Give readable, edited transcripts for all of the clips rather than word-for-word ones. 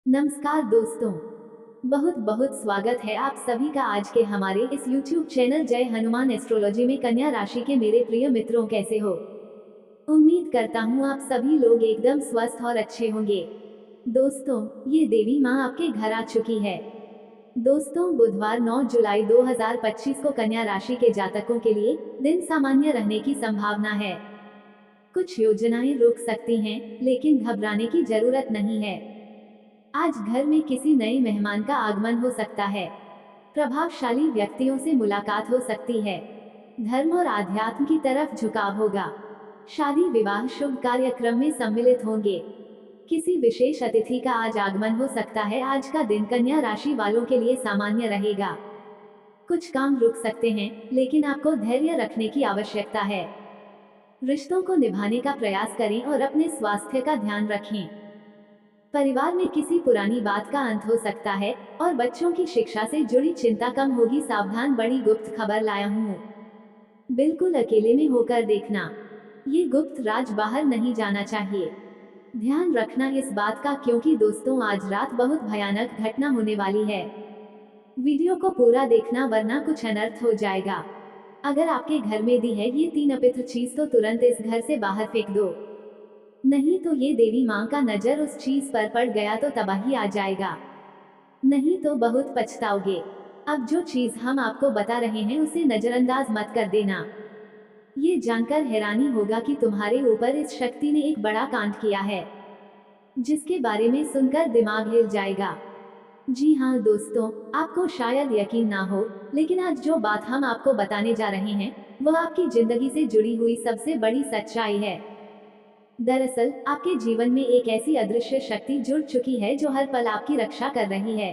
नमस्कार दोस्तों, बहुत बहुत स्वागत है आप सभी का आज के हमारे इस YouTube चैनल जय हनुमान एस्ट्रोलॉजी में। कन्या राशि के मेरे प्रिय मित्रों, कैसे हो? उम्मीद करता हूँ आप सभी लोग एकदम स्वस्थ और अच्छे होंगे। दोस्तों, ये देवी माँ आपके घर आ चुकी है। दोस्तों, बुधवार 9 जुलाई 2025 को कन्या राशि के जातकों के लिए दिन सामान्य रहने की संभावना है। कुछ योजनाएं रुक सकती हैं, लेकिन घबराने की जरूरत नहीं है। आज घर में किसी नए मेहमान का आगमन हो सकता है। प्रभावशाली व्यक्तियों से मुलाकात हो सकती है। धर्म और आध्यात्म की तरफ झुकाव होगा। शादी विवाह शुभ कार्यक्रम में सम्मिलित होंगे। किसी विशेष अतिथि का आज आगमन हो सकता है। आज का दिन कन्या राशि वालों के लिए सामान्य रहेगा। कुछ काम रुक सकते हैं, लेकिन आपको धैर्य रखने की आवश्यकता है। रिश्तों को निभाने का प्रयास करें और अपने स्वास्थ्य का ध्यान रखें। परिवार में किसी पुरानी बात का अंत हो सकता है और बच्चों की शिक्षा से जुड़ी चिंता कम होगी। सावधान, बड़ी गुप्त खबर लाया हूँ। बिल्कुल अकेले में होकर देखना। ये गुप्त राज बाहर नहीं जाना चाहिए। ध्यान रखना इस बात का, क्योंकि दोस्तों आज रात बहुत भयानक घटना होने वाली है। वीडियो को पूरा देखना, वरना कुछ अनर्थ हो जाएगा। अगर आपके घर में दी है ये 3 अपवित्र चीज तो तुरंत इस घर से बाहर फेंक दो। नहीं तो ये देवी माँ का नजर उस चीज पर पड़ गया तो तबाही आ जाएगा। नहीं तो बहुत पछताओगे। अब जो चीज हम आपको बता रहे हैं उसे नजरअंदाज मत कर देना। ये जानकर हैरानी होगा कि तुम्हारे ऊपर इस शक्ति ने एक बड़ा कांड किया है, जिसके बारे में सुनकर दिमाग हिल जाएगा। जी हाँ दोस्तों, आपको शायद यकीन ना हो, लेकिन आज जो बात हम आपको बताने जा रहे हैं वह आपकी जिंदगी से जुड़ी हुई सबसे बड़ी सच्चाई है। दरअसल आपके जीवन में एक ऐसी अदृश्य शक्ति जुड़ चुकी है जो हर पल आपकी रक्षा कर रही है।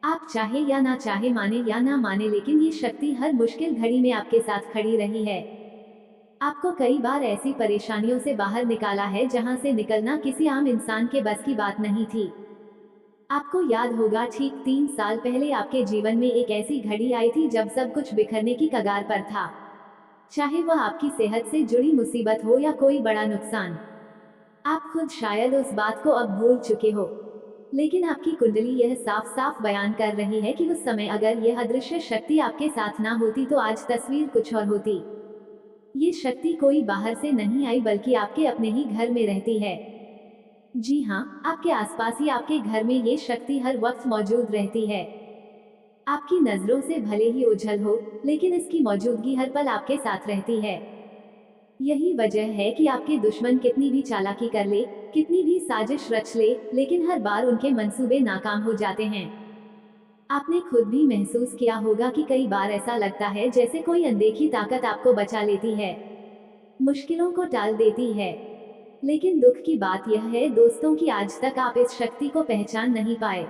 आप चाहे या ना चाहे, माने या ना माने, लेकिन ये शक्ति हर मुश्किल घड़ी में आपके साथ खड़ी रही है। आपको कई बार ऐसी परेशानियों से बाहर निकाला है जहां से निकलना किसी आम इंसान के बस की बात नहीं थी। आपको याद होगा, ठीक 3 साल पहले आपके जीवन में एक ऐसी घड़ी आई थी जब सब कुछ बिखरने की कगार पर था। चाहे वह आपकी सेहत से जुड़ी मुसीबत हो या कोई बड़ा नुकसान। आप खुद शायद उस बात को अब भूल चुके हो, लेकिन आपकी कुंडली यह साफ साफ बयान कर रही है कि उस समय अगर यह अदृश्य शक्ति आपके साथ ना होती तो आज तस्वीर कुछ और होती। ये शक्ति कोई बाहर से नहीं आई, बल्कि आपके अपने ही घर में रहती है। जी हाँ, आपके आसपास ही आपके घर में ये शक्ति हर वक्त मौजूद रहती है। आपकी नजरों से भले ही ओझल हो, लेकिन इसकी मौजूदगी हर पल आपके साथ रहती है। यही वजह है कि आपके दुश्मन कितनी भी चालाकी कर ले, कितनी भी साजिश रच ले, लेकिन हर बार उनके मंसूबे नाकाम हो जाते हैं। आपने खुद भी महसूस किया होगा कि कई बार ऐसा लगता है जैसे कोई अनदेखी ताकत आपको बचा लेती है, मुश्किलों को टाल देती है। लेकिन दुख की बात यह है दोस्तों कि आज तक आप इस शक्ति को पहचान नहीं पाए।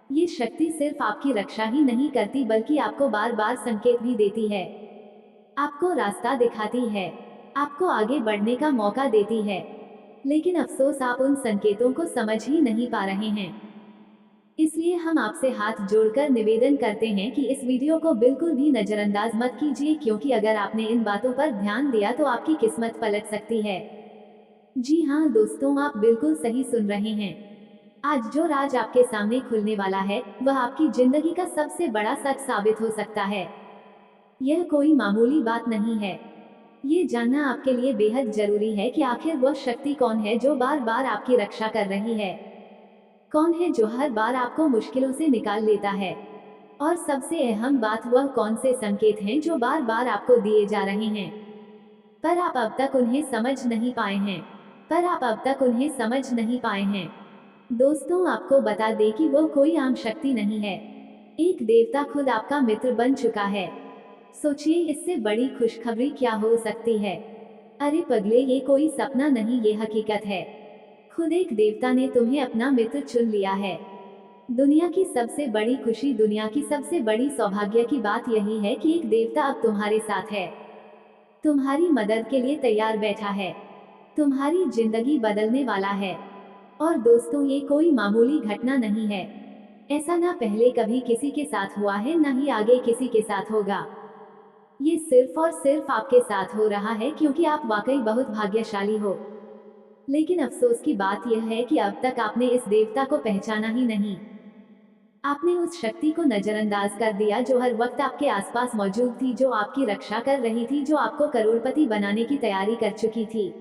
ये शक्ति सिर्फ आपकी रक्षा ही नहीं करती, बल्कि आपको बार बार संकेत भी देती है। आपको रास्ता दिखाती है, आपको आगे बढ़ने का मौका देती है। लेकिन अफसोस, आप उन संकेतों को समझ ही नहीं पा रहे हैं। इसलिए हम आपसे हाथ जोड़कर निवेदन करते हैं कि इस वीडियो को बिल्कुल भी नजरअंदाज मत कीजिए, क्योंकि अगर आपने इन बातों पर ध्यान दिया तो आपकी किस्मत पलट सकती है। जी हाँ दोस्तों, आप बिल्कुल सही सुन रहे हैं। आज जो राज आपके सामने खुलने वाला है वह आपकी जिंदगी का सबसे बड़ा सच साबित हो सकता है। यह कोई मामूली बात नहीं है। ये जानना आपके लिए बेहद जरूरी है कि आखिर वह शक्ति कौन है जो बार बार आपकी रक्षा कर रही है। कौन है जो हर बार आपको मुश्किलों से निकाल लेता है। और सबसे अहम बात, वह कौन से संकेत हैं जो बार बार आपको दिए जा रहे हैं, पर आप अब तक उन्हें समझ नहीं पाए हैं। दोस्तों, आपको बता दें कि वो कोई आम शक्ति नहीं है। एक देवता खुद आपका मित्र बन चुका है। सोचिए, इससे बड़ी खुशखबरी क्या हो सकती है। अरे पगले, ये कोई सपना नहीं, ये हकीकत है। खुद एक देवता ने तुम्हें अपना मित्र चुन लिया है। दुनिया की सबसे बड़ी खुशी, दुनिया की सबसे बड़ी सौभाग्य की बात यही है कि एक देवता अब तुम्हारे साथ है, तुम्हारी मदद के लिए तैयार बैठा है, तुम्हारी जिंदगी बदलने वाला है। और दोस्तों, ये कोई मामूली घटना नहीं है। ऐसा ना पहले कभी किसी के साथ हुआ है, ना ही आगे किसी के साथ होगा। ये सिर्फ और सिर्फ आपके साथ हो रहा है, क्योंकि आप वाकई बहुत भाग्यशाली हो। लेकिन अफसोस की बात यह है कि अब तक आपने इस देवता को पहचाना ही नहीं। आपने उस शक्ति को नजरअंदाज कर दिया जो हर वक्त आपके आसपास मौजूद थी, जो आपकी रक्षा कर रही थी, जो आपको करोड़पति बनाने की तैयारी कर चुकी थी।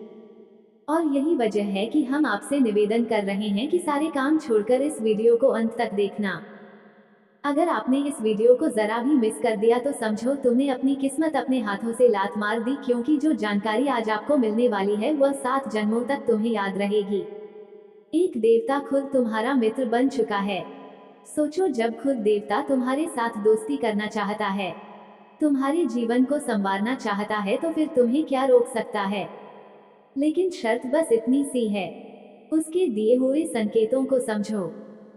और यही वजह है कि हम आपसे निवेदन कर रहे हैं कि सारे काम छोड़कर इस वीडियो को अंत तक देखना। अगर आपने इस वीडियो को जरा भी मिस कर दिया तो समझो तुमने अपनी किस्मत अपने हाथों से लात मार दी, क्योंकि जो जानकारी आज आपको मिलने वाली है वह 7 जन्मों तक तुम्हें याद रहेगी। एक देवता खुद तुम्हारा मित्र बन चुका है। सोचो, जब खुद देवता तुम्हारे साथ दोस्ती करना चाहता है, तुम्हारे जीवन को संवारना चाहता है, तो फिर तुम्हें क्या रोक सकता है। लेकिन शर्त बस इतनी सी है, उसके दिए हुए संकेतों को समझो,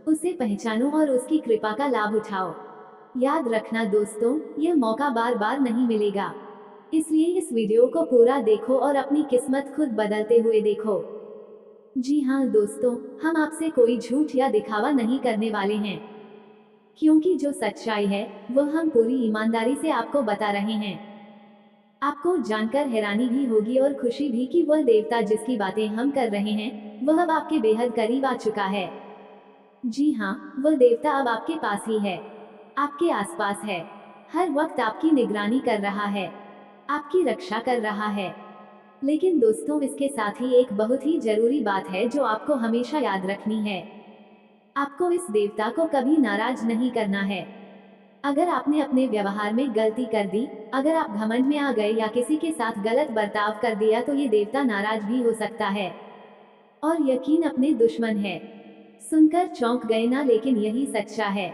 उसे पहचानो और उसकी कृपा का लाभ उठाओ। याद रखना दोस्तों, यह मौका बार बार नहीं मिलेगा। इसलिए इस वीडियो को पूरा देखो और अपनी किस्मत खुद बदलते हुए देखो। जी हाँ दोस्तों, हम आपसे कोई झूठ या दिखावा नहीं करने वाले हैं, क्योंकि जो सच्चाई है वह हम पूरी ईमानदारी से आपको बता रहे हैं। आपको जानकर हैरानी भी होगी और खुशी भी कि वह देवता जिसकी बातें हम कर रहे हैं, वह अब आपके बेहद करीब आ चुका है। जी हाँ, वह देवता अब आपके पास ही है, आपके आसपास है, हर वक्त आपकी निगरानी कर रहा है, आपकी रक्षा कर रहा है। लेकिन दोस्तों, इसके साथ ही एक बहुत ही जरूरी बात है जो आपको हमेशा याद रखनी है। आपको इस देवता को कभी नाराज नहीं करना है। अगर आपने अपने व्यवहार में गलती कर दी, अगर आप घमंड में आ गए या किसी के साथ गलत बर्ताव कर दिया, तो ये देवता नाराज भी हो सकता है। और यकीन अपने दुश्मन है। सुनकर चौंक गए ना, लेकिन यही सच्चा है।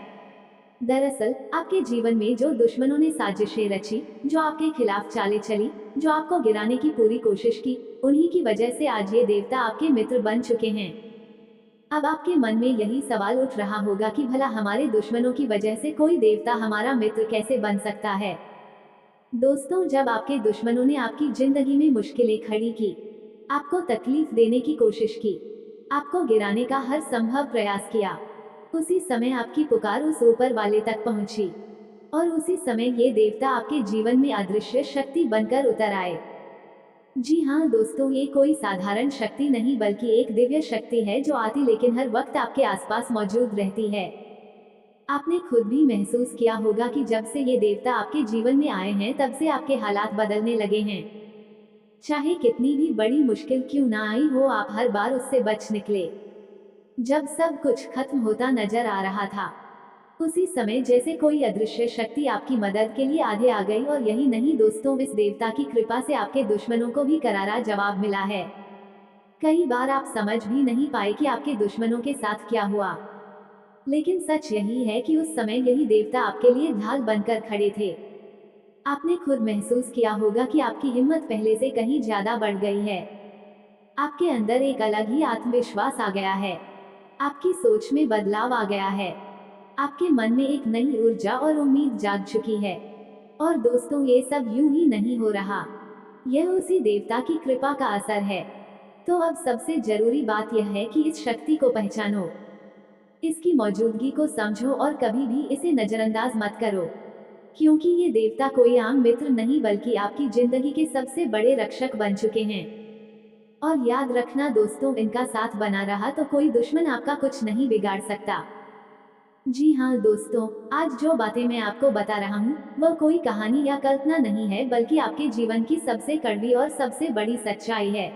दरअसल आपके जीवन में जो दुश्मनों ने साजिशें रची, जो आपके खिलाफ चालें चली, जो आपको गिराने की पूरी कोशिश की, उन्हीं की वजह से आज ये देवता आपके मित्र बन चुके हैं। अब आपके मन में यही सवाल उठ रहा होगा कि भला हमारे दुश्मनों की वजह से कोई देवता हमारा मित्र कैसे बन सकता है। दोस्तों, जब आपके दुश्मनों ने आपकी जिंदगी में मुश्किलें खड़ी की, आपको तकलीफ देने की कोशिश की, आपको गिराने का हर संभव प्रयास किया, उसी समय आपकी पुकार उस ऊपर वाले तक पहुंची, और उसी समय ये देवता आपके जीवन में अदृश्य शक्ति बनकर उतर आए। जी हाँ दोस्तों, ये कोई साधारण शक्ति नहीं बल्कि एक दिव्य शक्ति है जो आती लेकिन हर वक्त आपके आसपास मौजूद रहती है। आपने खुद भी महसूस किया होगा कि जब से ये देवता आपके जीवन में आए हैं तब से आपके हालात बदलने लगे हैं। चाहे कितनी भी बड़ी मुश्किल क्यों ना आई हो, आप हर बार उससे बच निकले। जब सब कुछ खत्म होता नजर आ रहा था, उसी समय जैसे कोई अदृश्य शक्ति आपकी मदद के लिए आगे आ गई। और यही नहीं दोस्तों, इस देवता की कृपा से आपके दुश्मनों को भी करारा जवाब मिला है। कई बार आप समझ भी नहीं पाए कि आपके दुश्मनों के साथ क्या हुआ, लेकिन सच यही है कि उस समय यही देवता आपके लिए ढाल बनकर खड़े थे। आपने खुद महसूस किया होगा कि आपकी हिम्मत पहले से कहीं ज्यादा बढ़ गई है। आपके अंदर एक अलग ही आत्मविश्वास आ गया है, आपकी सोच में बदलाव आ गया है, आपके मन में एक नई ऊर्जा और उम्मीद जाग चुकी है। और दोस्तों, ये सब यूं ही नहीं हो रहा, यह उसी देवता की कृपा का असर है। तो अब सबसे जरूरी बात यह है कि इस शक्ति को पहचानो, इसकी मौजूदगी को समझो और कभी भी इसे नजरअंदाज मत करो, क्योंकि ये देवता कोई आम मित्र नहीं बल्कि आपकी जिंदगी के सबसे बड़े रक्षक बन चुके हैं। और याद रखना दोस्तों, इनका साथ बना रहा तो कोई दुश्मन आपका कुछ नहीं बिगाड़ सकता। जी हाँ दोस्तों, आज जो बातें मैं आपको बता रहा हूँ वह कोई कहानी या कल्पना नहीं है, बल्कि आपके जीवन की सबसे कड़वी और सबसे बड़ी सच्चाई है।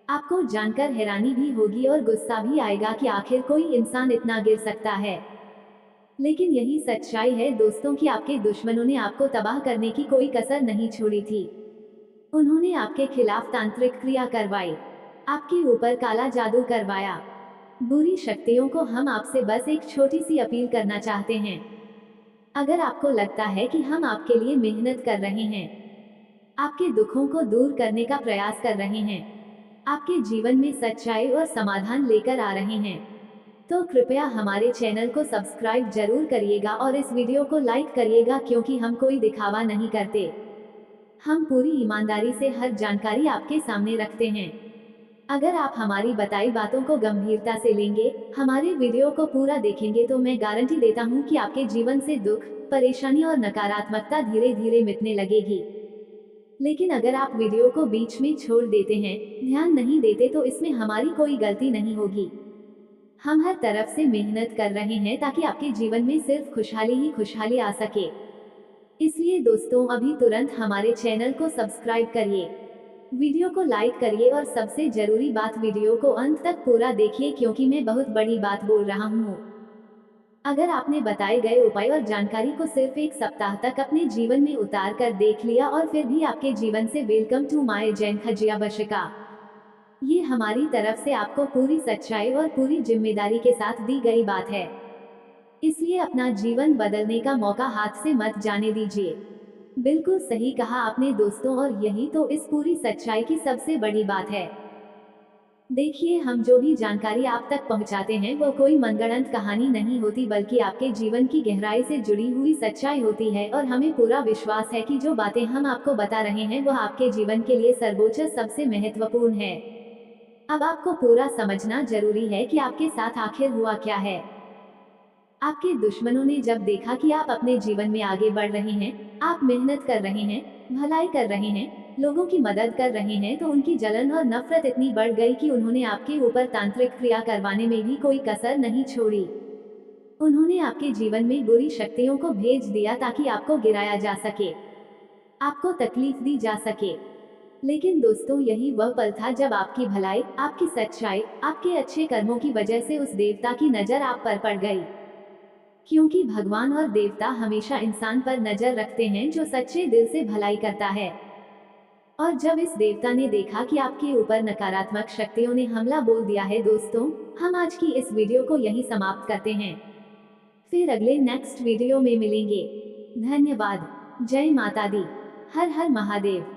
आपको जानकर हैरानी भी होगी और गुस्सा भी आएगा कि आखिर कोई इंसान इतना गिर सकता है। लेकिन यही सच्चाई है दोस्तों कि आपके दुश्मनों ने आपको तबाह करने की कोई कसर नहीं छोड़ी थी। उन्होंने आपके खिलाफ तांत्रिक क्रिया करवाई, आपके ऊपर काला जादू करवाया। बुरी शक्तियों को हम आपसे बस एक छोटी सी अपील करना चाहते हैं। अगर आपको लगता है कि हम आपके लिए मेहनत कर रहे हैं, आपके दुखों को दूर करने का प्रयास कर रहे हैं, आपके जीवन में सच्चाई और समाधान लेकर आ रहे हैं, तो कृपया हमारे चैनल को सब्सक्राइब जरूर करिएगा और इस वीडियो को लाइक करिएगा, क्योंकि हम कोई दिखावा नहीं करते। हम पूरी ईमानदारी से हर जानकारी आपके सामने रखते हैं। अगर आप हमारी बताई बातों को गंभीरता से लेंगे, हमारे वीडियो को पूरा देखेंगे, तो मैं गारंटी देता हूँ कि आपके जीवन से दुख, परेशानी और नकारात्मकता धीरे धीरे मिटने लगेगी। लेकिन अगर आप वीडियो को बीच में छोड़ देते हैं, ध्यान नहीं देते, तो इसमें हमारी कोई गलती नहीं होगी। हम हर तरफ से मेहनत कर रहे हैं ताकि आपके जीवन में सिर्फ खुशहाली ही खुशहाली आ सके। इसलिए दोस्तों, अभी तुरंत हमारे चैनल को सब्सक्राइब करिए, वीडियो को लाइक करिए और सबसे जरूरी बात, वीडियो को अंत तक पूरा देखिए, क्योंकि मैं बहुत बड़ी बात बोल रहा हूँ। अगर आपने बताए गए उपाय और जानकारी को सिर्फ एक सप्ताह तक अपने जीवन में उतार कर देख लिया और फिर भी आपके जीवन से वेलकम टू माय जैन खजिया बशिका, ये हमारी तरफ से आपको पूरी सच्चाई और पूरी जिम्मेदारी के साथ दी गई बात है। इसलिए अपना जीवन बदलने का मौका हाथ से मत जाने दीजिए। बिल्कुल सही कहा आपने दोस्तों, और यही तो इस पूरी सच्चाई की सबसे बड़ी बात है। देखिए, हम जो भी जानकारी आप तक पहुंचाते हैं वो कोई मनगढ़ंत कहानी नहीं होती, बल्कि आपके जीवन की गहराई से जुड़ी हुई सच्चाई होती है। और हमें पूरा विश्वास है कि जो बातें हम आपको बता रहे हैं वह आपके जीवन के लिए सर्वोच्च सबसे महत्वपूर्ण है। अब आपको पूरा समझना जरूरी है कि आपके साथ आखिर हुआ क्या है। आपके दुश्मनों ने जब देखा कि आप अपने जीवन में आगे बढ़ रहे हैं, आप मेहनत कर रहे हैं, भलाई कर रहे हैं, लोगों की मदद कर रहे हैं, तो उनकी जलन और नफरत इतनी बढ़ गई कि उन्होंने आपके ऊपर तांत्रिक क्रिया करवाने में भी कोई कसर नहीं छोड़ी। उन्होंने आपके जीवन में बुरी शक्तियों को भेज दिया ताकि आपको गिराया जा सके, आपको तकलीफ दी जा सके। लेकिन दोस्तों, यही वह पल था जब आपकी भलाई, आपकी सच्चाई, आपके अच्छे कर्मों की वजह से उस देवता की नजर आप पर पड़ गई। क्योंकि भगवान और देवता हमेशा इंसान पर नजर रखते हैं जो सच्चे दिल से भलाई करता है। और जब इस देवता ने देखा कि आपके ऊपर नकारात्मक शक्तियों ने हमला बोल दिया है दोस्तों, हम आज की इस वीडियो को यही समाप्त करते हैं। फिर अगले नेक्स्ट वीडियो में मिलेंगे। धन्यवाद। जय माता दी। हर हर महादेव।